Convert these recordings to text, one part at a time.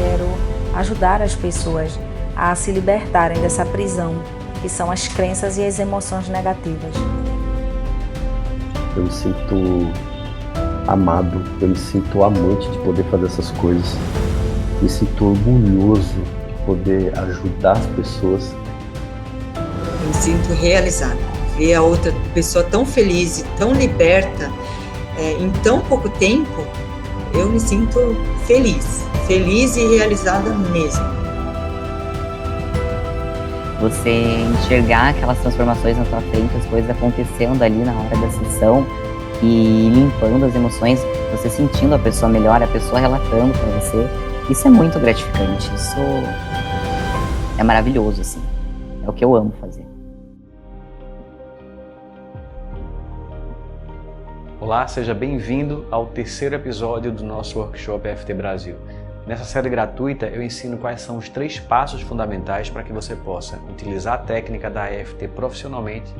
quero ajudar as pessoas a se libertarem dessa prisão, que são as crenças e as emoções negativas. Eu me sinto amado, eu me sinto amante de poder fazer essas coisas. Me sinto orgulhoso de poder ajudar as pessoas. Eu me sinto realizada. Ver a outra pessoa tão feliz e tão liberta em tão pouco tempo, eu me sinto feliz e realizada mesmo. Você enxergar aquelas transformações na sua frente, as coisas acontecendo ali na hora da sessão e limpando as emoções, você sentindo a pessoa melhor, a pessoa relatando para você, isso é muito gratificante, isso é maravilhoso, assim, é o que eu amo fazer. Olá, seja bem-vindo ao terceiro episódio do nosso workshop EFT Brasil. Nessa série gratuita, eu ensino quais são os 3 passos fundamentais para que você possa utilizar a técnica da EFT profissionalmente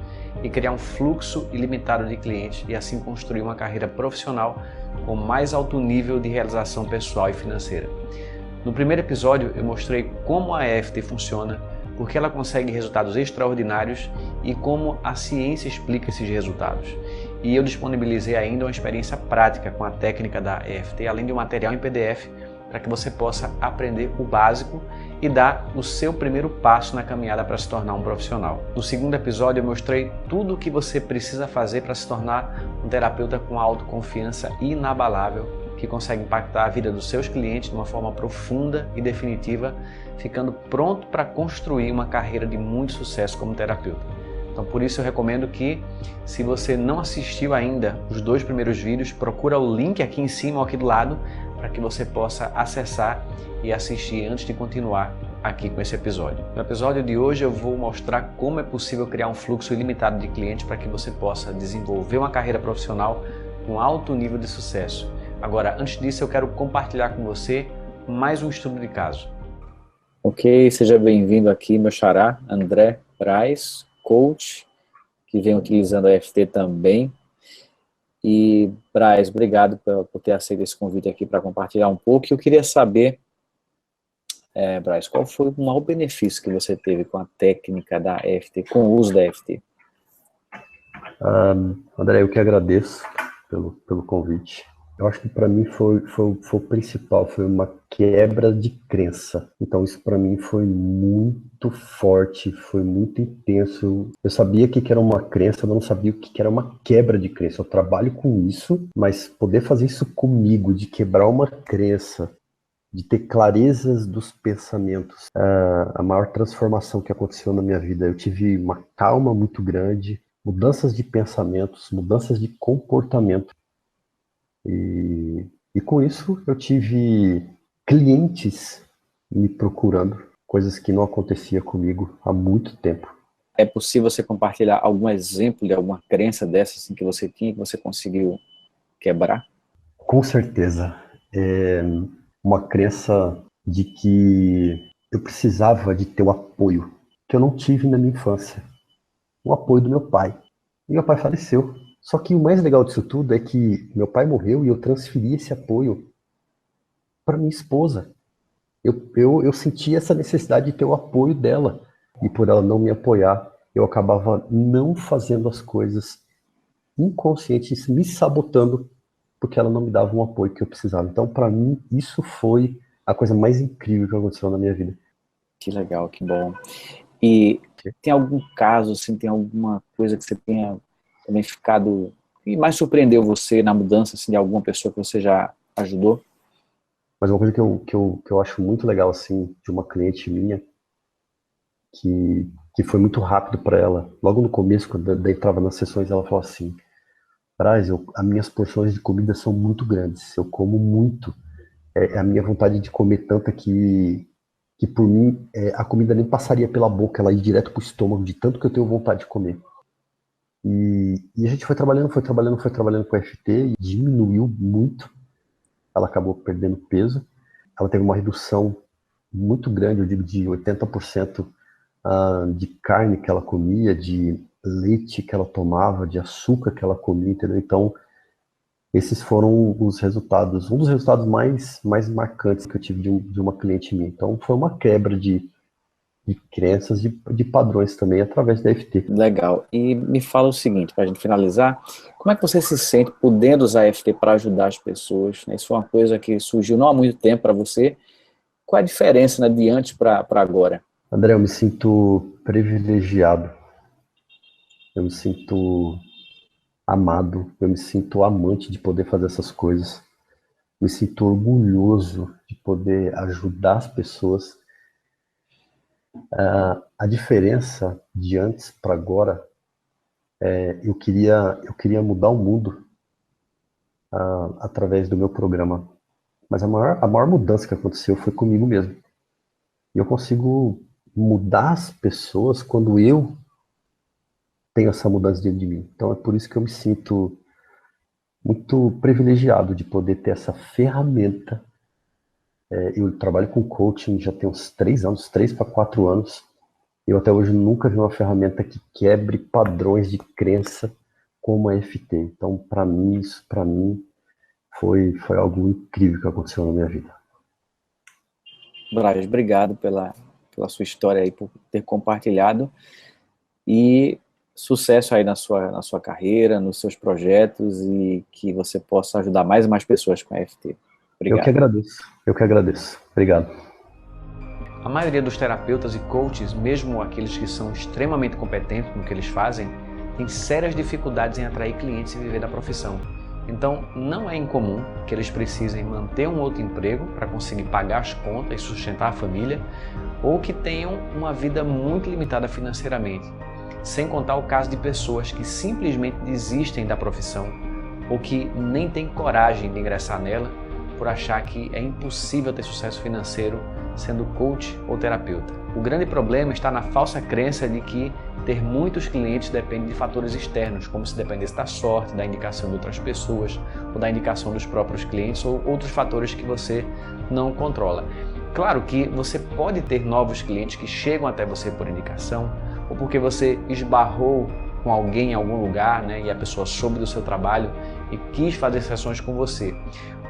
e criar um fluxo ilimitado de clientes e assim construir uma carreira profissional com mais alto nível de realização pessoal e financeira. No primeiro episódio, eu mostrei como a EFT funciona, por que ela consegue resultados extraordinários e como a ciência explica esses resultados. E eu disponibilizei ainda uma experiência prática com a técnica da EFT, além de um material em PDF, para que você possa aprender o básico e dar o seu primeiro passo na caminhada para se tornar um profissional. No segundo episódio eu mostrei tudo o que você precisa fazer para se tornar um terapeuta com autoconfiança inabalável, que consegue impactar a vida dos seus clientes de uma forma profunda e definitiva, ficando pronto para construir uma carreira de muito sucesso como terapeuta. Então por isso eu recomendo que, se você não assistiu ainda os 2 primeiros vídeos, procura o link aqui em cima ou aqui do lado, para que você possa acessar e assistir antes de continuar aqui com esse episódio. No episódio de hoje eu vou mostrar como é possível criar um fluxo ilimitado de clientes para que você possa desenvolver uma carreira profissional com alto nível de sucesso. Agora, antes disso eu quero compartilhar com você mais um estudo de caso. Ok, seja bem-vindo aqui, meu xará, André Braz, coach, que vem utilizando a EFT também. E, Braz, obrigado por ter aceito esse convite aqui para compartilhar um pouco. Eu queria saber, Braz, qual foi o maior benefício que você teve com a técnica da EFT, com o uso da EFT? André, eu que agradeço pelo convite. Eu acho que para mim foi o principal, foi uma quebra de crença. Então isso para mim foi muito forte, foi muito intenso. Eu sabia que era uma crença, mas não sabia o que era uma quebra de crença. Eu trabalho com isso, mas poder fazer isso comigo, de quebrar uma crença, de ter clarezas dos pensamentos, a maior transformação que aconteceu na minha vida. Eu tive uma calma muito grande, mudanças de pensamentos, mudanças de comportamento. E com isso eu tive clientes me procurando, coisas que não acontecia comigo há muito tempo. É possível você compartilhar algum exemplo de alguma crença dessa assim, que você tinha, que você conseguiu quebrar? Com certeza. Uma crença de que eu precisava de ter o apoio que eu não tive na minha infância. O apoio do meu pai. E meu pai faleceu. Só que o mais legal disso tudo é que meu pai morreu e eu transferi esse apoio para minha esposa. Eu senti essa necessidade de ter o apoio dela. E por ela não me apoiar, eu acabava não fazendo as coisas inconscientes, me sabotando, porque ela não me dava um apoio que eu precisava. Então, para mim, isso foi a coisa mais incrível que aconteceu na minha vida. Que legal, que bom. E tem algum caso, assim, tem alguma coisa que você tenha também ficado, e mais surpreendeu você na mudança assim, de alguma pessoa que você já ajudou? Mas uma coisa que eu acho muito legal, assim, de uma cliente minha, que foi muito rápido para ela. Logo no começo, quando eu entrava nas sessões, ela falou assim: Braz, as minhas porções de comida são muito grandes, eu como muito. A minha vontade de comer tanta que por mim, a comida nem passaria pela boca, ela ia direto pro estômago, de tanto que eu tenho vontade de comer. E a gente foi trabalhando com a FT e diminuiu muito. Ela acabou perdendo peso. Ela teve uma redução muito grande, eu digo de 80% de carne que ela comia, de leite que ela tomava, de açúcar que ela comia, entendeu? Então, Esses foram os resultados, um dos resultados mais marcantes que eu tive de uma cliente minha. Então, foi uma quebra de crenças, de padrões também, através da EFT. Legal. E me fala o seguinte, para a gente finalizar, como é que você se sente podendo usar a EFT para ajudar as pessoas? Isso foi uma coisa que surgiu não há muito tempo para você. Qual é a diferença, né, de antes para agora? André, eu me sinto privilegiado. Eu me sinto amado. Eu me sinto amante de poder fazer essas coisas. Me sinto orgulhoso de poder ajudar as pessoas. A diferença de antes para agora eu queria mudar o mundo através do meu programa. Mas a maior mudança que aconteceu foi comigo mesmo. E eu consigo mudar as pessoas quando eu tenho essa mudança dentro de mim. Então é por isso que eu me sinto muito privilegiado de poder ter essa ferramenta. Eu trabalho com coaching já tem uns 3 anos, 3 para 4 anos. Eu até hoje nunca vi uma ferramenta que quebre padrões de crença como a EFT. Então, para mim, isso foi algo incrível que aconteceu na minha vida. Braz, obrigado pela sua história aí, por ter compartilhado. E sucesso aí na sua carreira, nos seus projetos, e que você possa ajudar mais e mais pessoas com a EFT. Obrigado. Eu que agradeço. Obrigado. A maioria dos terapeutas e coaches, mesmo aqueles que são extremamente competentes no que eles fazem, tem sérias dificuldades em atrair clientes e viver da profissão. Então, não é incomum que eles precisem manter um outro emprego para conseguir pagar as contas e sustentar a família, ou que tenham uma vida muito limitada financeiramente, sem contar o caso de pessoas que simplesmente desistem da profissão ou que nem têm coragem de ingressar nela por achar que é impossível ter sucesso financeiro sendo coach ou terapeuta. O grande problema está na falsa crença de que ter muitos clientes depende de fatores externos, como se dependesse da sorte, da indicação de outras pessoas, ou da indicação dos próprios clientes, ou outros fatores que você não controla. Claro que você pode ter novos clientes que chegam até você por indicação, ou porque você esbarrou com alguém em algum lugar, né, e a pessoa soube do seu trabalho e quis fazer sessões com você.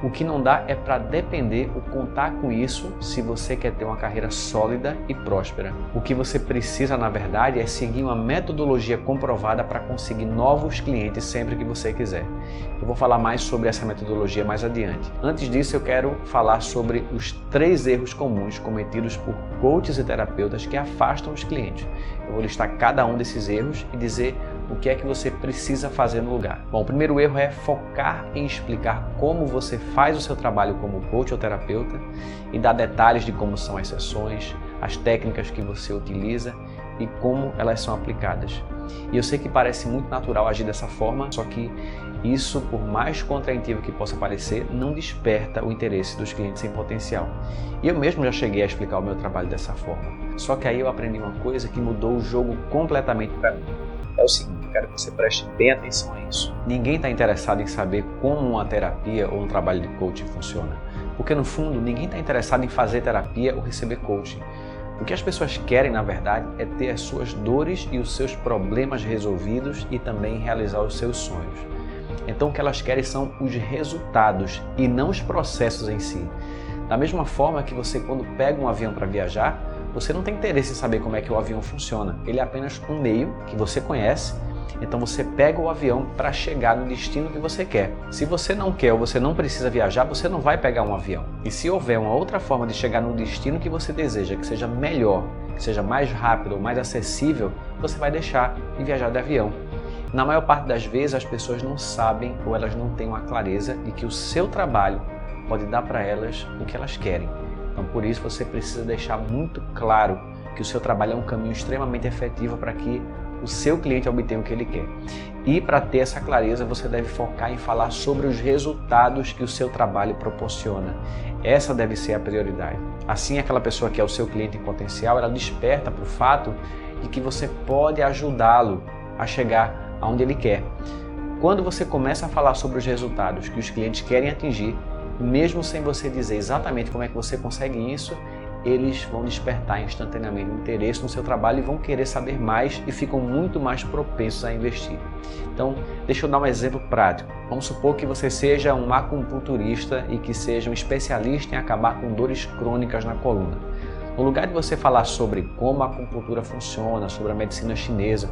O que não dá é para depender ou contar com isso se você quer ter uma carreira sólida e próspera. O que você precisa, na verdade, é seguir uma metodologia comprovada para conseguir novos clientes sempre que você quiser. Eu vou falar mais sobre essa metodologia mais adiante. Antes disso, eu quero falar sobre os 3 erros comuns cometidos por coaches e terapeutas que afastam os clientes. Eu vou listar cada um desses erros e dizer o que é que você precisa fazer no lugar. Bom, o primeiro erro é focar em explicar como você faz o seu trabalho como coach ou terapeuta e dar detalhes de como são as sessões, as técnicas que você utiliza e como elas são aplicadas. E eu sei que parece muito natural agir dessa forma, só que isso, por mais contraintuitivo que possa parecer, não desperta o interesse dos clientes em potencial. E eu mesmo já cheguei a explicar o meu trabalho dessa forma. Só que aí eu aprendi uma coisa que mudou o jogo completamente para mim. É o seguinte, quero que você preste bem atenção a isso. Ninguém está interessado em saber como uma terapia ou um trabalho de coaching funciona. Porque no fundo, ninguém está interessado em fazer terapia ou receber coaching. O que as pessoas querem, na verdade, é ter as suas dores e os seus problemas resolvidos e também realizar os seus sonhos. Então o que elas querem são os resultados e não os processos em si. Da mesma forma que você, quando pega um avião para viajar, você não tem interesse em saber como é que o avião funciona. Ele é apenas um meio que você conhece, então você pega o avião para chegar no destino que você quer. Se você não quer ou você não precisa viajar, você não vai pegar um avião. E se houver uma outra forma de chegar no destino que você deseja, que seja melhor, que seja mais rápido ou mais acessível, você vai deixar de viajar de avião. Na maior parte das vezes as pessoas não sabem ou elas não têm uma clareza de que o seu trabalho pode dar para elas o que elas querem. Então por isso você precisa deixar muito claro que o seu trabalho é um caminho extremamente efetivo para que o seu cliente obtenha o que ele quer. E para ter essa clareza você deve focar em falar sobre os resultados que o seu trabalho proporciona. Essa deve ser a prioridade. Assim aquela pessoa que é o seu cliente em potencial, ela desperta para o fato de que você pode ajudá-lo a chegar aonde ele quer. Quando você começa a falar sobre os resultados que os clientes querem atingir, mesmo sem você dizer exatamente como é que você consegue isso, eles vão despertar instantaneamente o interesse no seu trabalho e vão querer saber mais e ficam muito mais propensos a investir. Então, deixa eu dar um exemplo prático. Vamos supor que você seja um acupunturista e que seja um especialista em acabar com dores crônicas na coluna. No lugar de você falar sobre como a acupuntura funciona, sobre a medicina chinesa,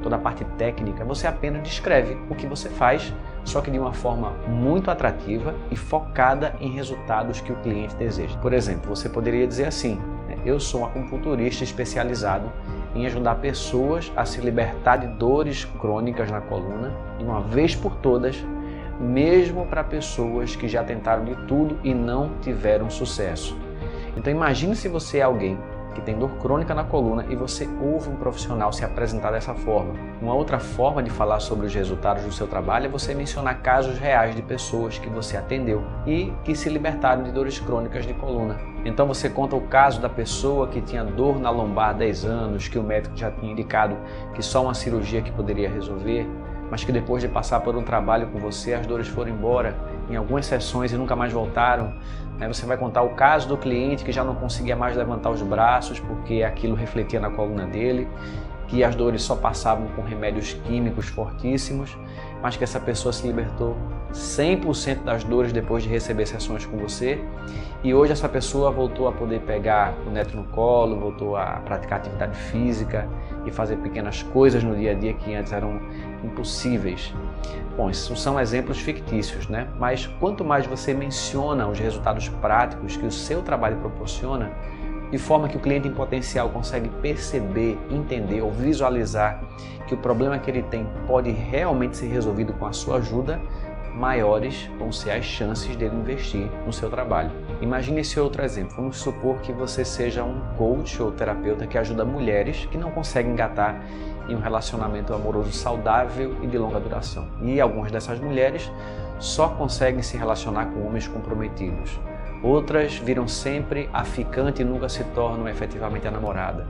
toda a parte técnica, você apenas descreve o que você faz, só que de uma forma muito atrativa e focada em resultados que o cliente deseja. Por exemplo, você poderia dizer assim: eu sou um acupunturista especializado em ajudar pessoas a se libertar de dores crônicas na coluna, de uma vez por todas, mesmo para pessoas que já tentaram de tudo e não tiveram sucesso. Então imagine se você é alguém que tem dor crônica na coluna e você ouve um profissional se apresentar dessa forma. Uma outra forma de falar sobre os resultados do seu trabalho é você mencionar casos reais de pessoas que você atendeu e que se libertaram de dores crônicas de coluna. Então você conta o caso da pessoa que tinha dor na lombar há 10 anos, que o médico já tinha indicado que só uma cirurgia que poderia resolver, mas que depois de passar por um trabalho com você, as dores foram embora em algumas sessões e nunca mais voltaram. Você vai contar o caso do cliente que já não conseguia mais levantar os braços porque aquilo refletia na coluna dele, que as dores só passavam com remédios químicos fortíssimos, mas que essa pessoa se libertou 100% das dores depois de receber sessões com você. E hoje essa pessoa voltou a poder pegar o neto no colo, voltou a praticar atividade física e fazer pequenas coisas no dia a dia que antes eram impossíveis. Bom, esses são exemplos fictícios, né? Mas quanto mais você menciona os resultados práticos que o seu trabalho proporciona, de forma que o cliente em potencial consegue perceber, entender ou visualizar que o problema que ele tem pode realmente ser resolvido com a sua ajuda, maiores vão ser as chances dele investir no seu trabalho. Imagine esse outro exemplo. Vamos supor que você seja um coach ou terapeuta que ajuda mulheres que não conseguem engatar em um relacionamento amoroso saudável e de longa duração. E algumas dessas mulheres só conseguem se relacionar com homens comprometidos. Outras viram sempre a ficante e nunca se tornam efetivamente a namorada.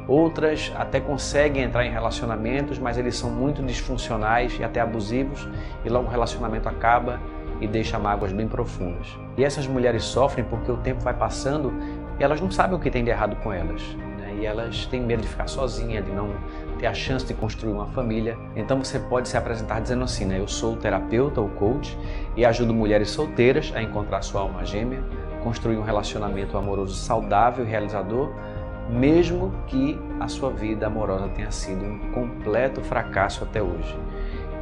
Outras até conseguem entrar em relacionamentos, mas eles são muito disfuncionais e até abusivos, e logo o relacionamento acaba e deixa mágoas bem profundas. E essas mulheres sofrem porque o tempo vai passando e elas não sabem o que tem de errado com elas, né? E elas têm medo de ficar sozinhas, de não ter a chance de construir uma família. Então você pode se apresentar dizendo assim, né? Eu sou terapeuta ou coach e ajudo mulheres solteiras a encontrar sua alma gêmea, construir um relacionamento amoroso saudável e realizador, mesmo que a sua vida amorosa tenha sido um completo fracasso até hoje.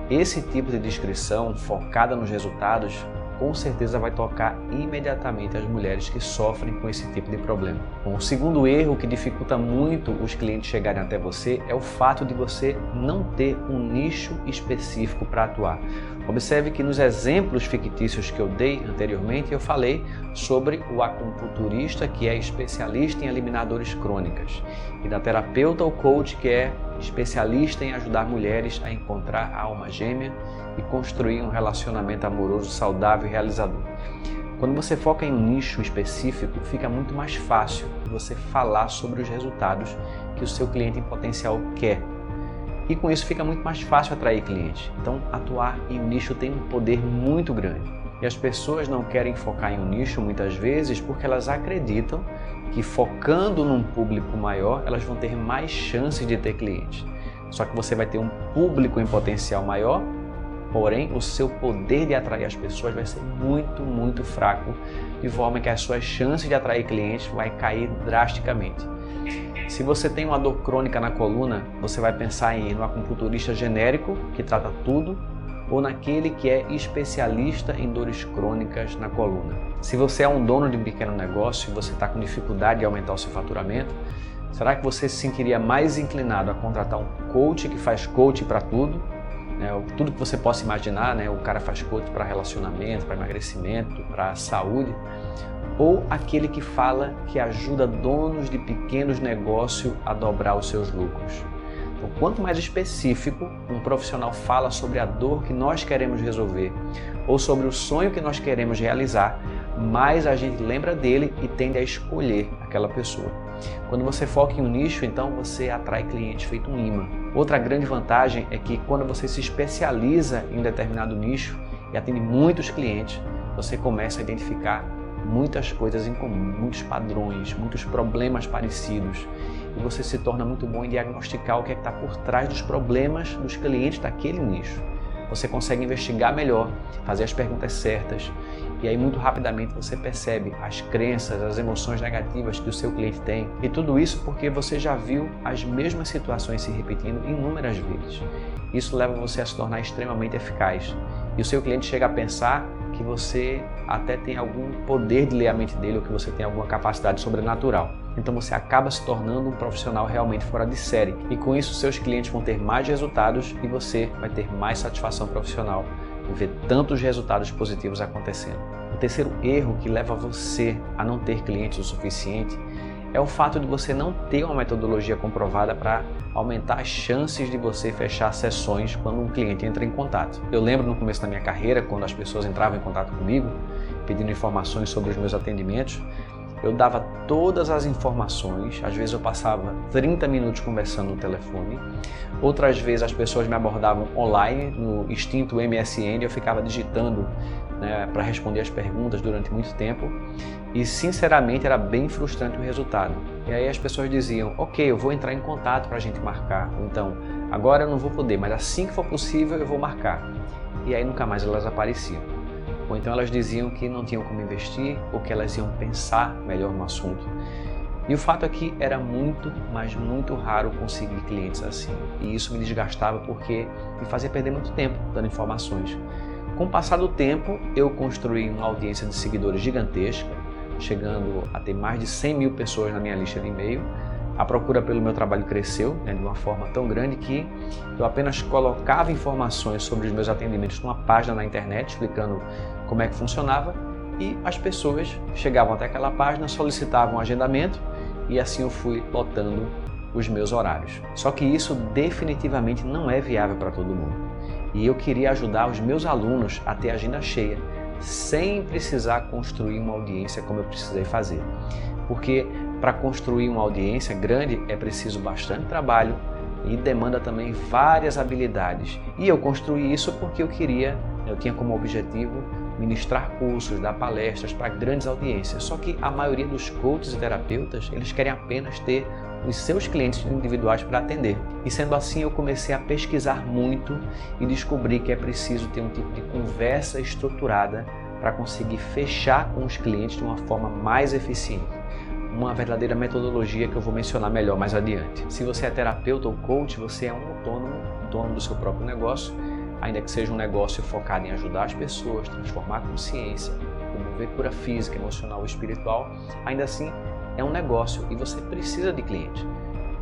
Esse tipo de descrição focada nos resultados com certeza vai tocar imediatamente as mulheres que sofrem com esse tipo de problema. Bom, o segundo erro que dificulta muito os clientes chegarem até você é o fato de você não ter um nicho específico para atuar. Observe que nos exemplos fictícios que eu dei anteriormente, eu falei sobre o acupunturista que é especialista em eliminar dores crônicas e da terapeuta ou coach que é especialista em ajudar mulheres a encontrar a alma gêmea e construir um relacionamento amoroso saudável e realizador. Quando você foca em um nicho específico, fica muito mais fácil você falar sobre os resultados que o seu cliente em potencial quer. E com isso fica muito mais fácil atrair clientes. Então, atuar em um nicho tem um poder muito grande. E as pessoas não querem focar em um nicho muitas vezes porque elas acreditam que focando num público maior, elas vão ter mais chances de ter clientes. Só que você vai ter um público em potencial maior, porém o seu poder de atrair as pessoas vai ser muito, muito fraco, de forma que as suas chances de atrair clientes vai cair drasticamente. Se você tem uma dor crônica na coluna, você vai pensar em ir no acupunturista genérico, que trata tudo, ou naquele que é especialista em dores crônicas na coluna. Se você é um dono de um pequeno negócio e você está com dificuldade de aumentar o seu faturamento, será que você se sentiria mais inclinado a contratar um coach que faz coach para tudo? Tudo que você possa imaginar, né? O cara faz coach para relacionamento, para emagrecimento, para saúde, ou aquele que fala que ajuda donos de pequenos negócios a dobrar os seus lucros. Então, quanto mais específico um profissional fala sobre a dor que nós queremos resolver ou sobre o sonho que nós queremos realizar, mais a gente lembra dele e tende a escolher aquela pessoa. Quando você foca em um nicho, então você atrai clientes feito um imã. Outra grande vantagem é que quando você se especializa em determinado nicho e atende muitos clientes, você começa a identificar muitas coisas em comum, muitos padrões, muitos problemas parecidos. E você se torna muito bom em diagnosticar o que é que está por trás dos problemas dos clientes daquele nicho. Você consegue investigar melhor, fazer as perguntas certas, e aí muito rapidamente você percebe as crenças, as emoções negativas que o seu cliente tem. E tudo isso porque você já viu as mesmas situações se repetindo inúmeras vezes. Isso leva você a se tornar extremamente eficaz. E o seu cliente chega a pensar que você até tem algum poder de ler a mente dele ou que você tem alguma capacidade sobrenatural. Então você acaba se tornando um profissional realmente fora de série. E com isso seus clientes vão ter mais resultados e você vai ter mais satisfação profissional e ver tantos resultados positivos acontecendo. O terceiro erro que leva você a não ter clientes o suficiente é o fato de você não ter uma metodologia comprovada para aumentar as chances de você fechar sessões quando um cliente entra em contato. Eu lembro no começo da minha carreira, quando as pessoas entravam em contato comigo, pedindo informações sobre os meus atendimentos, eu dava todas as informações, às vezes eu passava 30 minutos conversando no telefone, outras vezes as pessoas me abordavam online, no extinto MSN, eu ficava digitando, né, para responder as perguntas durante muito tempo e sinceramente era bem frustrante o resultado. E aí as pessoas diziam, ok, eu vou entrar em contato para a gente marcar, então agora eu não vou poder, mas assim que for possível eu vou marcar. E aí nunca mais elas apareciam. Ou então elas diziam que não tinham como investir ou que elas iam pensar melhor no assunto. E o fato é que era muito, mas muito raro conseguir clientes assim. E isso me desgastava porque me fazia perder muito tempo dando informações. Com o passar do tempo, eu construí uma audiência de seguidores gigantesca, chegando a ter mais de 100 mil pessoas na minha lista de e-mail. A procura pelo meu trabalho cresceu, né, de uma forma tão grande que eu apenas colocava informações sobre os meus atendimentos numa página na internet, explicando como é que funcionava, e as pessoas chegavam até aquela página, solicitavam um agendamento e assim eu fui lotando os meus horários. Só que isso definitivamente não é viável para todo mundo. E eu queria ajudar os meus alunos a ter agenda cheia, sem precisar construir uma audiência como eu precisei fazer. Porque para construir uma audiência grande é preciso bastante trabalho e demanda também várias habilidades. E eu construí isso porque eu tinha como objetivo ministrar cursos, dar palestras para grandes audiências. Só que a maioria dos coaches e terapeutas, eles querem apenas ter os seus clientes individuais para atender. E sendo assim, eu comecei a pesquisar muito e descobri que é preciso ter um tipo de conversa estruturada para conseguir fechar com os clientes de uma forma mais eficiente. Uma verdadeira metodologia que eu vou mencionar melhor mais adiante. Se você é terapeuta ou coach, você é um autônomo, dono do seu próprio negócio, ainda que seja um negócio focado em ajudar as pessoas, transformar a consciência, promover cura física, emocional ou espiritual, ainda assim é um negócio e você precisa de clientes.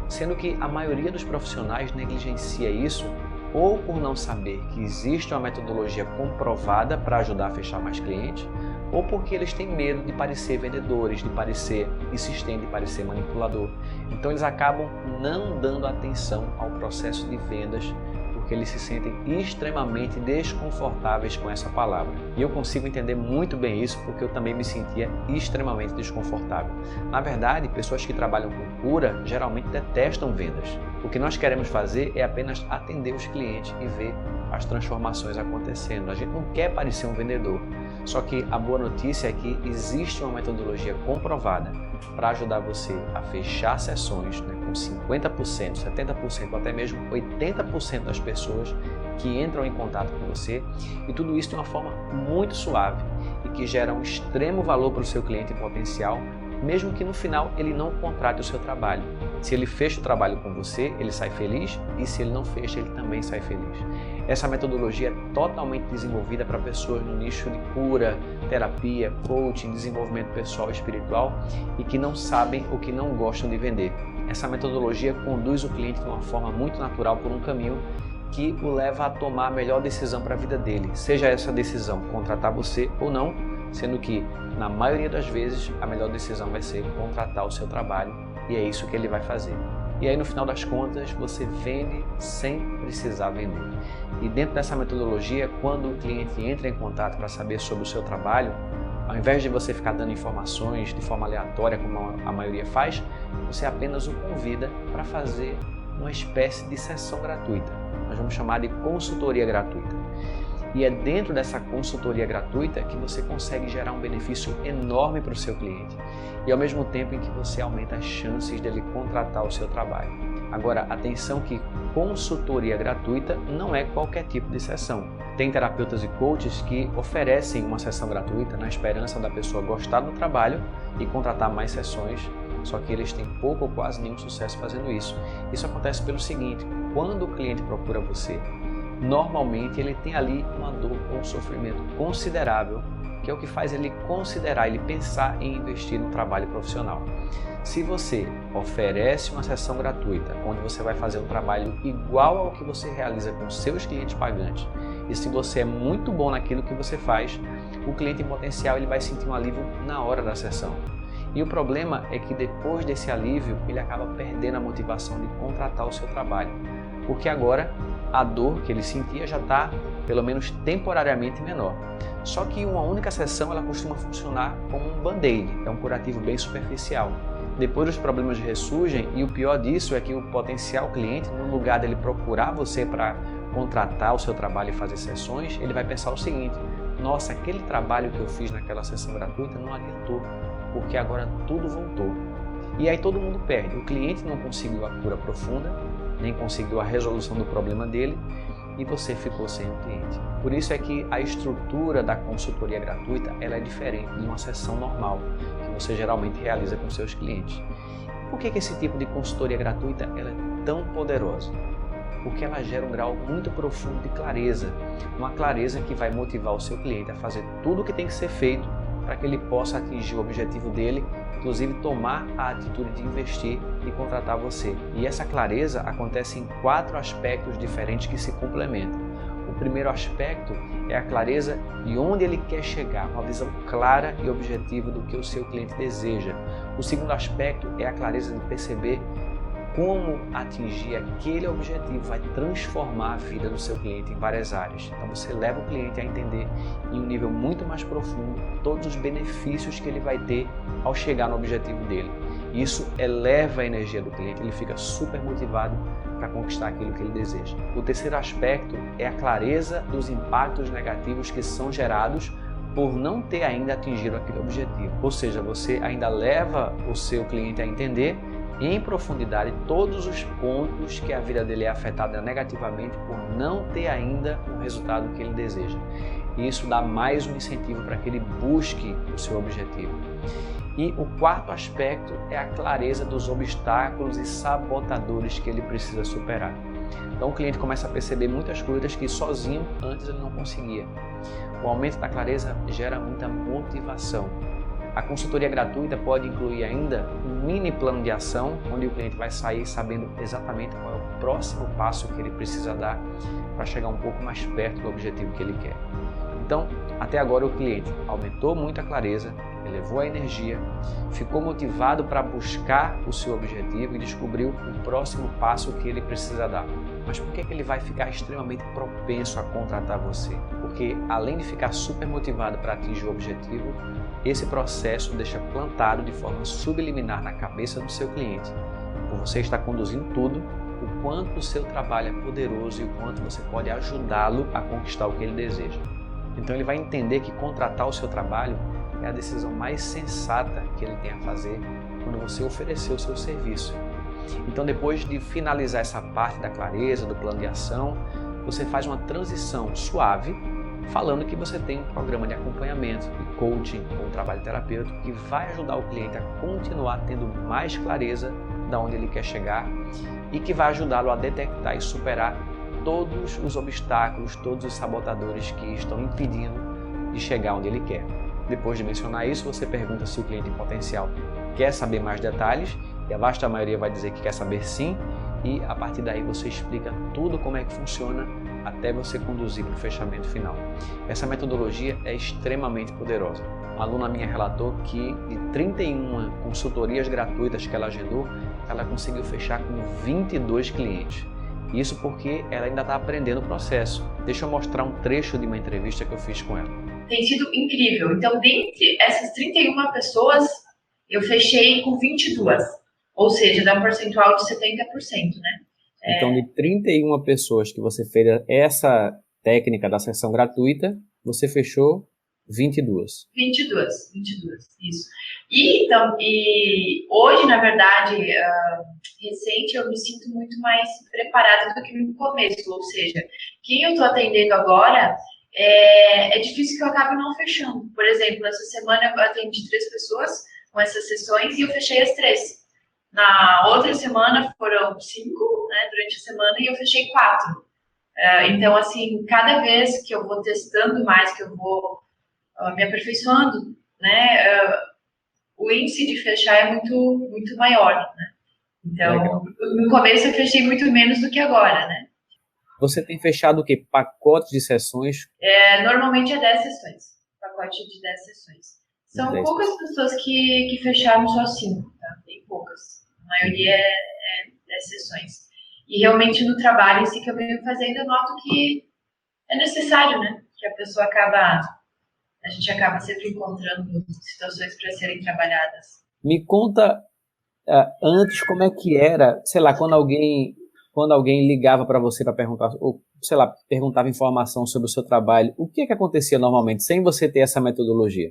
Sendo que a maioria dos profissionais negligencia isso ou por não saber que existe uma metodologia comprovada para ajudar a fechar mais clientes, ou porque eles têm medo de parecer vendedores, de parecer insistente, de parecer manipulador. Então eles acabam não dando atenção ao processo de vendas, porque eles se sentem extremamente desconfortáveis com essa palavra. E eu consigo entender muito bem isso, porque eu também me sentia extremamente desconfortável. Na verdade, pessoas que trabalham com cura geralmente detestam vendas. O que nós queremos fazer é apenas atender os clientes e ver as transformações acontecendo. A gente não quer parecer um vendedor. Só que a boa notícia é que existe uma metodologia comprovada para ajudar você a fechar sessões, né, com 50%, 70% ou até mesmo 80% das pessoas que entram em contato com você, e tudo isso de uma forma muito suave e que gera um extremo valor para o seu cliente em potencial, mesmo que no final ele não contrate o seu trabalho. Se ele fecha o trabalho com você, ele sai feliz, e se ele não fecha, ele também sai feliz. Essa metodologia é totalmente desenvolvida para pessoas no nicho de cura, terapia, coaching, desenvolvimento pessoal e espiritual e que não sabem ou que não gostam de vender. Essa metodologia conduz o cliente de uma forma muito natural por um caminho que o leva a tomar a melhor decisão para a vida dele, seja essa decisão contratar você ou não, sendo que, na maioria das vezes, a melhor decisão vai ser contratar o seu trabalho e é isso que ele vai fazer. E aí, no final das contas, você vende sem precisar vender. E dentro dessa metodologia, quando o cliente entra em contato para saber sobre o seu trabalho, ao invés de você ficar dando informações de forma aleatória, como a maioria faz, você apenas o convida para fazer uma espécie de sessão gratuita. Nós vamos chamar de consultoria gratuita. E é dentro dessa consultoria gratuita que você consegue gerar um benefício enorme para o seu cliente e ao mesmo tempo em que você aumenta as chances dele contratar o seu trabalho. Agora, atenção que consultoria gratuita não é qualquer tipo de sessão. Tem terapeutas e coaches que oferecem uma sessão gratuita na esperança da pessoa gostar do trabalho e contratar mais sessões, só que eles têm pouco ou quase nenhum sucesso fazendo isso. Isso acontece pelo seguinte: quando o cliente procura você, normalmente ele tem ali uma dor ou um sofrimento considerável, que é o que faz ele considerar, ele pensar em investir no trabalho profissional. Se você oferece uma sessão gratuita, onde você vai fazer um trabalho igual ao que você realiza com seus clientes pagantes, e se você é muito bom naquilo que você faz, o cliente em potencial ele vai sentir um alívio na hora da sessão. E o problema é que depois desse alívio, ele acaba perdendo a motivação de contratar o seu trabalho, porque agora a dor que ele sentia já está, pelo menos temporariamente, menor. Só que uma única sessão ela costuma funcionar como um band-aid, é um curativo bem superficial. Depois os problemas ressurgem e o pior disso é que o potencial cliente, no lugar dele procurar você para contratar o seu trabalho e fazer sessões, ele vai pensar o seguinte: nossa, aquele trabalho que eu fiz naquela sessão gratuita não adiantou, porque agora tudo voltou. E aí todo mundo perde. O cliente não conseguiu a cura profunda, nem conseguiu a resolução do problema dele e você ficou sem o cliente. Por isso é que a estrutura da consultoria gratuita ela é diferente de uma sessão normal que você geralmente realiza com seus clientes. Por que esse tipo de consultoria gratuita ela é tão poderosa? Porque ela gera um grau muito profundo de clareza, uma clareza que vai motivar o seu cliente a fazer tudo o que tem que ser feito para que ele possa atingir o objetivo dele, inclusive tomar a atitude de investir e contratar você. E essa clareza acontece em 4 aspectos diferentes que se complementam. O primeiro aspecto é a clareza de onde ele quer chegar, uma visão clara e objetiva do que o seu cliente deseja. O segundo aspecto é a clareza de perceber como atingir aquele objetivo vai transformar a vida do seu cliente em várias áreas. Então você leva o cliente a entender em um nível muito mais profundo todos os benefícios que ele vai ter ao chegar no objetivo dele. Isso eleva a energia do cliente, ele fica super motivado para conquistar aquilo que ele deseja. O terceiro aspecto é a clareza dos impactos negativos que são gerados por não ter ainda atingido aquele objetivo. Ou seja, você ainda leva o seu cliente a entender em profundidade todos os pontos que a vida dele é afetada negativamente por não ter ainda o resultado que ele deseja. E isso dá mais um incentivo para que ele busque o seu objetivo. E o quarto aspecto é a clareza dos obstáculos e sabotadores que ele precisa superar. Então o cliente começa a perceber muitas coisas que sozinho antes ele não conseguia. O aumento da clareza gera muita motivação. A consultoria gratuita pode incluir ainda um mini plano de ação, onde o cliente vai sair sabendo exatamente qual é o próximo passo que ele precisa dar para chegar um pouco mais perto do objetivo que ele quer. Então, até agora o cliente aumentou muito a clareza, elevou a energia, ficou motivado para buscar o seu objetivo e descobriu o próximo passo que ele precisa dar. Mas por que ele vai ficar extremamente propenso a contratar você? Porque além de ficar super motivado para atingir o objetivo, esse processo deixa plantado de forma subliminar na cabeça do seu cliente. Por você estar conduzindo tudo, o quanto o seu trabalho é poderoso e o quanto você pode ajudá-lo a conquistar o que ele deseja. Então ele vai entender que contratar o seu trabalho é a decisão mais sensata que ele tem a fazer quando você oferecer o seu serviço. Então depois de finalizar essa parte da clareza, do plano de ação, você faz uma transição suave, falando que você tem um programa de acompanhamento, de coaching ou trabalho terapêutico que vai ajudar o cliente a continuar tendo mais clareza de onde ele quer chegar e que vai ajudá-lo a detectar e superar todos os obstáculos, todos os sabotadores que estão impedindo de chegar onde ele quer. Depois de mencionar isso, você pergunta se o cliente em potencial quer saber mais detalhes e a vasta maioria vai dizer que quer saber sim, e a partir daí você explica tudo como é que funciona até você conduzir para o fechamento final. Essa metodologia é extremamente poderosa. Uma aluna minha relatou que de 31 consultorias gratuitas que ela agendou, ela conseguiu fechar com 22 clientes. Isso porque ela ainda está aprendendo o processo. Deixa eu mostrar um trecho de uma entrevista que eu fiz com ela. Tem sido incrível. Então, dentre essas 31 pessoas, eu fechei com 22. Ou seja, dá um percentual de 70%, né? Então, de 31 pessoas que você fez essa técnica da sessão gratuita, você fechou 22. 22, isso. E hoje, na verdade, recente, eu me sinto muito mais preparada do que no começo, ou seja, quem eu estou atendendo agora, é difícil que eu acabe não fechando. Por exemplo, essa semana eu atendi 3 pessoas com essas sessões e eu fechei as 3. Na outra semana foram 5, né, durante a semana, e eu fechei 4. Então, assim, cada vez que eu vou testando mais, que eu vou me aperfeiçoando, né, o índice de fechar é muito maior, né? Então, legal. No começo eu fechei muito menos do que agora, né? Você tem fechado o quê? Pacotes de sessões? Normalmente é 10 sessões. Pacote de 10 sessões. São 10 poucas pessoas que fecharam só 5, tá? Bem poucas. A maioria é 10 sessões. E realmente no trabalho em si que eu venho fazendo, eu noto que é necessário, né? Que a gente acaba sempre encontrando situações para serem trabalhadas. Me conta antes como é que era, sei lá, quando alguém ligava para você para perguntar, ou sei lá, perguntava informação sobre o seu trabalho, o que acontecia normalmente, sem você ter essa metodologia?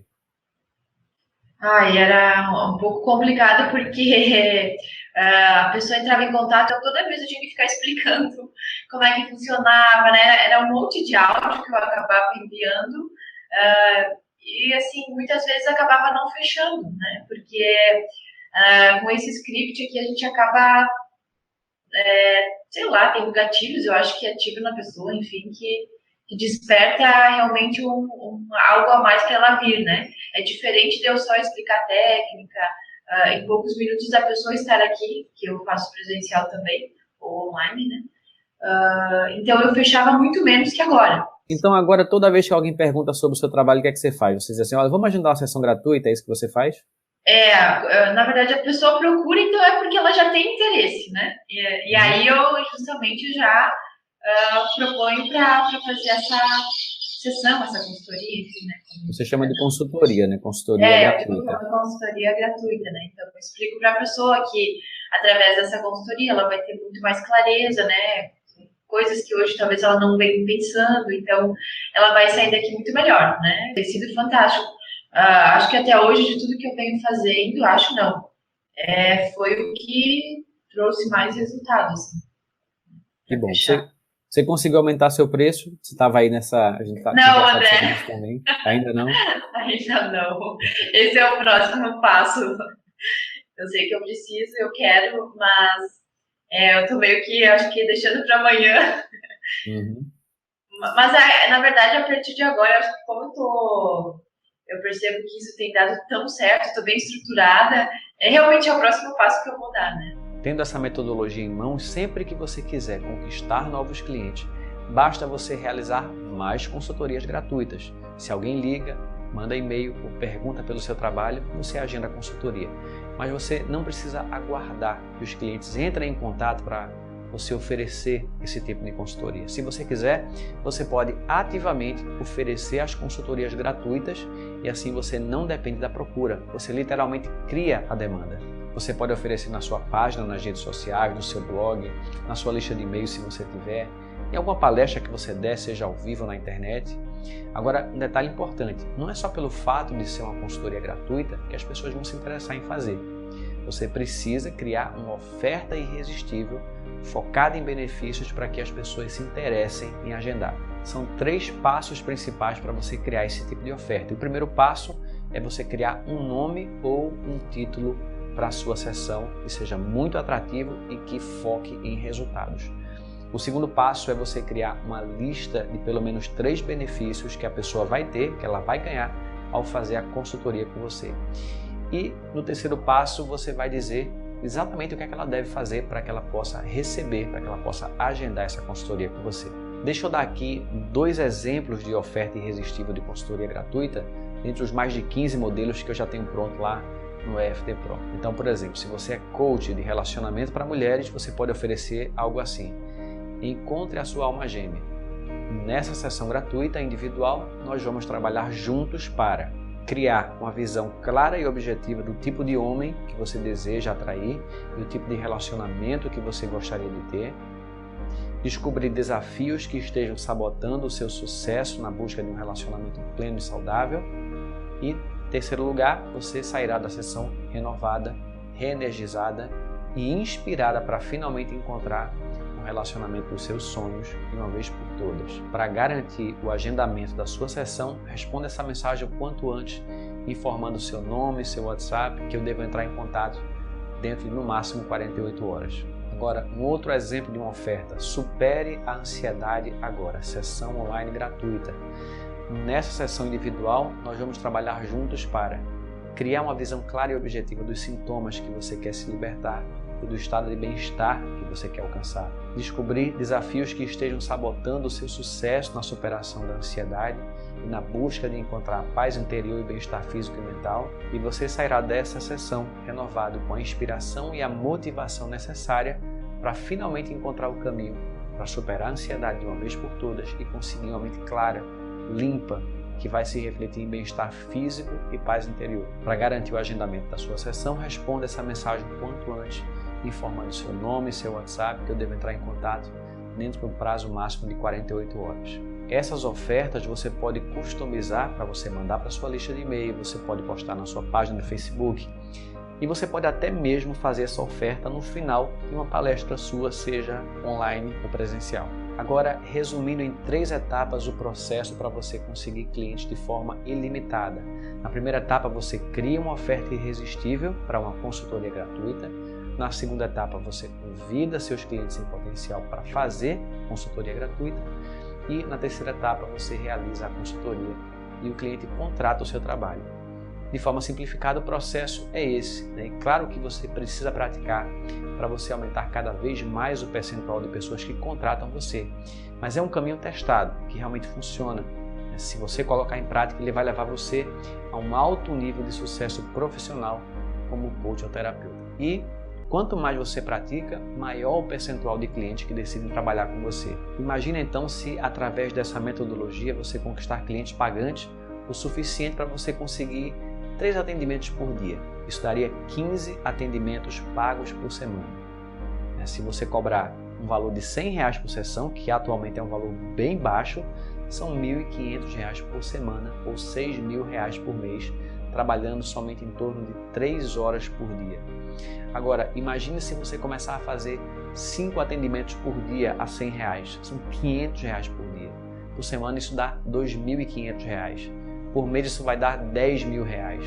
Era um pouco complicado porque a pessoa entrava em contato, toda vez eu tinha que ficar explicando como é que funcionava, né? Era um monte de áudio que eu acabava enviando. E assim, muitas vezes acabava não fechando, né? Porque com esse script aqui a gente acaba, sei lá, tem gatilhos, eu acho que ativa na pessoa, enfim, que desperta realmente algo a mais para ela vir, né? É diferente de eu só explicar técnica, em poucos minutos da pessoa estar aqui, que eu faço presencial também, ou online, né? Então eu fechava muito menos que agora. Então agora toda vez que alguém pergunta sobre o seu trabalho, o que é que você faz? Você diz assim, olha, vamos agendar uma sessão gratuita, é isso que você faz? Na verdade a pessoa procura, então é porque ela já tem interesse, né? E aí eu justamente já proponho para fazer essa sessão, essa consultoria, enfim, né? Você chama de consultoria, né? Consultoria gratuita. Consultoria gratuita, né? Então eu explico para a pessoa que através dessa consultoria ela vai ter muito mais clareza, né? Coisas que hoje talvez ela não venha pensando, então ela vai sair daqui muito melhor, né? Tem sido fantástico. Acho que até hoje, de tudo que eu venho fazendo, foi o que trouxe mais resultados. Assim, que bom. Você conseguiu aumentar seu preço? Você estava aí nessa... Não, André. Também. Ainda não? Ainda não. Esse é o próximo passo. Eu sei que eu preciso, eu quero, mas eu tô meio que, acho que, deixando para amanhã. Uhum. Mas, na verdade, a partir de agora, acho que como eu percebo que isso tem dado tão certo, estou bem estruturada, realmente é o próximo passo que eu vou dar, né? Tendo essa metodologia em mãos, sempre que você quiser conquistar novos clientes, basta você realizar mais consultorias gratuitas. Se alguém liga, manda e-mail ou pergunta pelo seu trabalho, você agenda a consultoria. Mas você não precisa aguardar que os clientes entrem em contato para você oferecer esse tipo de consultoria. Se você quiser, você pode ativamente oferecer as consultorias gratuitas e assim você não depende da procura, você literalmente cria a demanda. Você pode oferecer na sua página, nas redes sociais, no seu blog, na sua lista de e-mails se você tiver, em alguma palestra que você der, seja ao vivo ou na internet. Agora, um detalhe importante, não é só pelo fato de ser uma consultoria gratuita que as pessoas vão se interessar em fazer. Você precisa criar uma oferta irresistível focada em benefícios para que as pessoas se interessem em agendar. São 3 passos principais para você criar esse tipo de oferta. O primeiro passo é você criar um nome ou um título para a sua sessão que seja muito atrativo e que foque em resultados. O segundo passo é você criar uma lista de pelo menos 3 benefícios que a pessoa vai ter, que ela vai ganhar ao fazer a consultoria com você. E no terceiro passo você vai dizer exatamente o que é que ela deve fazer para que ela possa receber, para que ela possa agendar essa consultoria com você. Deixa eu dar aqui 2 exemplos de oferta irresistível de consultoria gratuita, entre os mais de 15 modelos que eu já tenho pronto lá no EFT Pro. Então, por exemplo, se você é coach de relacionamento para mulheres, você pode oferecer algo assim: encontre a sua alma gêmea. Nessa sessão gratuita individual, nós vamos trabalhar juntos para criar uma visão clara e objetiva do tipo de homem que você deseja atrair e o tipo de relacionamento que você gostaria de ter. descobrir desafios que estejam sabotando o seu sucesso na busca de um relacionamento pleno e saudável. E, terceiro lugar, você sairá da sessão renovada, reenergizada e inspirada para finalmente encontrar um relacionamento dos seus sonhos de uma vez por todas. Para garantir o agendamento da sua sessão, responda essa mensagem o quanto antes, informando seu nome, seu WhatsApp, que eu devo entrar em contato dentro de no máximo 48 horas. Agora, um outro exemplo de uma oferta: supere a ansiedade agora, sessão online gratuita. Nessa sessão individual, nós vamos trabalhar juntos para criar uma visão clara e objetiva dos sintomas que você quer se libertar e do estado de bem-estar que você quer alcançar. Descobrir desafios que estejam sabotando o seu sucesso na superação da ansiedade e na busca de encontrar paz interior e bem-estar físico e mental. E você sairá dessa sessão renovado com a inspiração e a motivação necessária para finalmente encontrar o caminho para superar a ansiedade de uma vez por todas e conseguir uma mente clara, limpa, que vai se refletir em bem-estar físico e paz interior. Para garantir o agendamento da sua sessão, responda essa mensagem o quanto antes, informando seu nome e seu WhatsApp, que eu devo entrar em contato dentro do prazo máximo de 48 horas. Essas ofertas você pode customizar para você mandar para sua lista de e-mail, você pode postar na sua página do Facebook e você pode até mesmo fazer essa oferta no final de uma palestra sua, seja online ou presencial. Agora, resumindo em 3 etapas o processo para você conseguir clientes de forma ilimitada. Na primeira etapa, você cria uma oferta irresistível para uma consultoria gratuita. Na segunda etapa, você convida seus clientes em potencial para fazer consultoria gratuita. E na terceira etapa, você realiza a consultoria e o cliente contrata o seu trabalho. De forma simplificada, o processo é esse, né? E claro que você precisa praticar para você aumentar cada vez mais o percentual de pessoas que contratam você. Mas é um caminho testado, que realmente funciona. Se você colocar em prática, ele vai levar você a um alto nível de sucesso profissional como coach ou terapeuta. E quanto mais você pratica, maior o percentual de clientes que decidem trabalhar com você. Imagina então se através dessa metodologia você conquistar clientes pagantes o suficiente para você conseguir 3 atendimentos por dia. Isso daria 15 atendimentos pagos por semana. Se você cobrar um valor de R$100 por sessão, que atualmente é um valor bem baixo, são R$1.500 por semana ou R$6.000 por mês, trabalhando somente em torno de 3 horas por dia. Agora, imagine se você começar a fazer 5 atendimentos por dia a R$100, são R$500 por dia. Por semana isso dá R$2.500. Por mês isso vai dar R$10.000.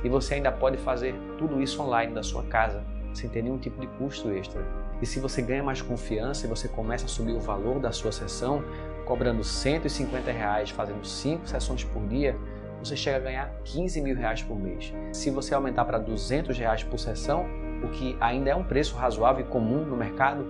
E você ainda pode fazer tudo isso online da sua casa, sem ter nenhum tipo de custo extra. E se você ganha mais confiança e você começa a subir o valor da sua sessão, cobrando R$150, fazendo 5 sessões por dia, você chega a ganhar R$15.000 por mês. Se você aumentar para R$200 por sessão, o que ainda é um preço razoável e comum no mercado,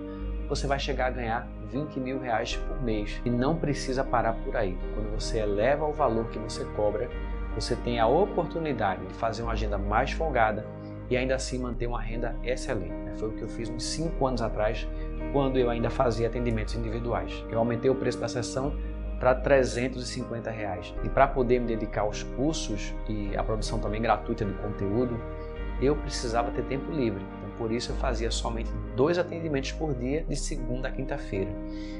você vai chegar a ganhar R$20.000 por mês. E não precisa parar por aí. Quando você eleva o valor que você cobra, você tem a oportunidade de fazer uma agenda mais folgada e ainda assim manter uma renda excelente. Foi o que eu fiz uns 5 anos atrás, quando eu ainda fazia atendimentos individuais. Eu aumentei o preço da sessão para R$350. E para poder me dedicar aos cursos e à produção também gratuita de conteúdo, eu precisava ter tempo livre. Então, por isso eu fazia somente 2 atendimentos por dia, de segunda a quinta-feira.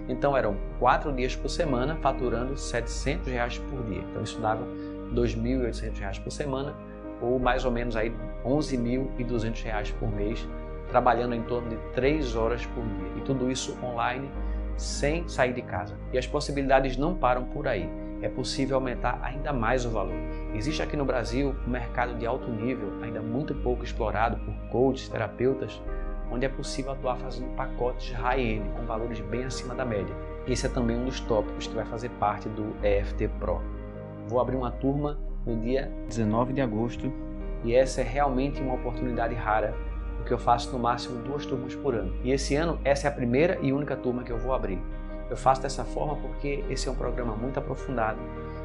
Então eram 4 dias por semana, faturando R$700 por dia. Então isso dava R$2.800 por semana, ou mais ou menos aí R$11.200 por mês, trabalhando em torno de 3 horas por dia. E tudo isso online, sem sair de casa. E as possibilidades não param por aí. É possível aumentar ainda mais o valor. Existe aqui no Brasil um mercado de alto nível, ainda muito pouco explorado por coaches, terapeutas, onde é possível atuar fazendo pacotes high-end, com valores bem acima da média. Esse é também um dos tópicos que vai fazer parte do EFT Pro. Vou abrir uma turma no dia 19 de agosto e essa é realmente uma oportunidade rara, porque eu faço no máximo 2 turmas por ano. E esse ano, essa é a primeira e única turma que eu vou abrir. Eu faço dessa forma porque esse é um programa muito aprofundado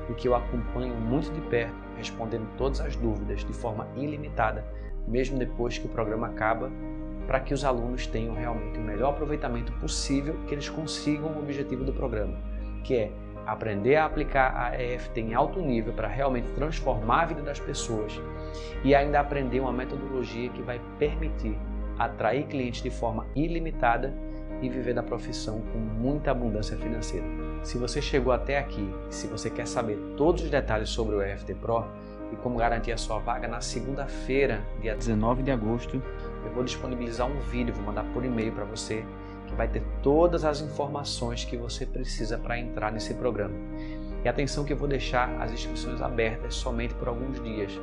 e que eu acompanho muito de perto, respondendo todas as dúvidas de forma ilimitada, mesmo depois que o programa acaba, para que os alunos tenham realmente o melhor aproveitamento possível, que eles consigam o objetivo do programa, que é aprender a aplicar a EFT em alto nível para realmente transformar a vida das pessoas e ainda aprender uma metodologia que vai permitir atrair clientes de forma ilimitada e viver da profissão com muita abundância financeira. Se você chegou até aqui e se você quer saber todos os detalhes sobre o EFT Pro e como garantir a sua vaga, na segunda-feira, dia 19 de agosto, eu vou disponibilizar um vídeo, vou mandar por e-mail para você, que vai ter todas as informações que você precisa para entrar nesse programa. E atenção que eu vou deixar as inscrições abertas somente por alguns dias.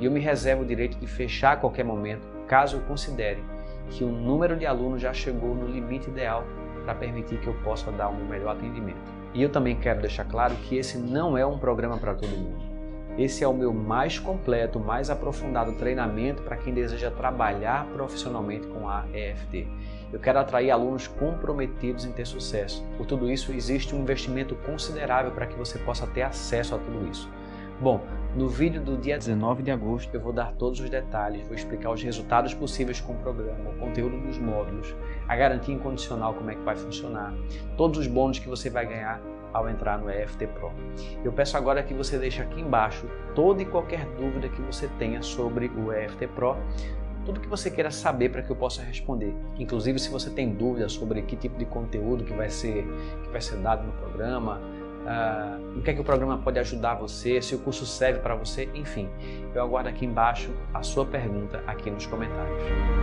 E eu me reservo o direito de fechar a qualquer momento, caso eu considere que o número de alunos já chegou no limite ideal para permitir que eu possa dar um melhor atendimento. E eu também quero deixar claro que esse não é um programa para todo mundo. Esse é o meu mais completo, mais aprofundado treinamento para quem deseja trabalhar profissionalmente com a EFT. Eu quero atrair alunos comprometidos em ter sucesso. Por tudo isso, existe um investimento considerável para que você possa ter acesso a tudo isso. Bom, no vídeo do dia 19 de agosto eu vou dar todos os detalhes, vou explicar os resultados possíveis com o programa, o conteúdo dos módulos, a garantia incondicional, como é que vai funcionar, todos os bônus que você vai ganhar ao entrar no EFT Pro. Eu peço agora que você deixe aqui embaixo toda e qualquer dúvida que você tenha sobre o EFT Pro, tudo que você queira saber para que eu possa responder. Inclusive, se você tem dúvidas sobre que tipo de conteúdo que vai ser dado no programa, o que é que o programa pode ajudar você, se o curso serve para você, enfim. Eu aguardo aqui embaixo a sua pergunta aqui nos comentários.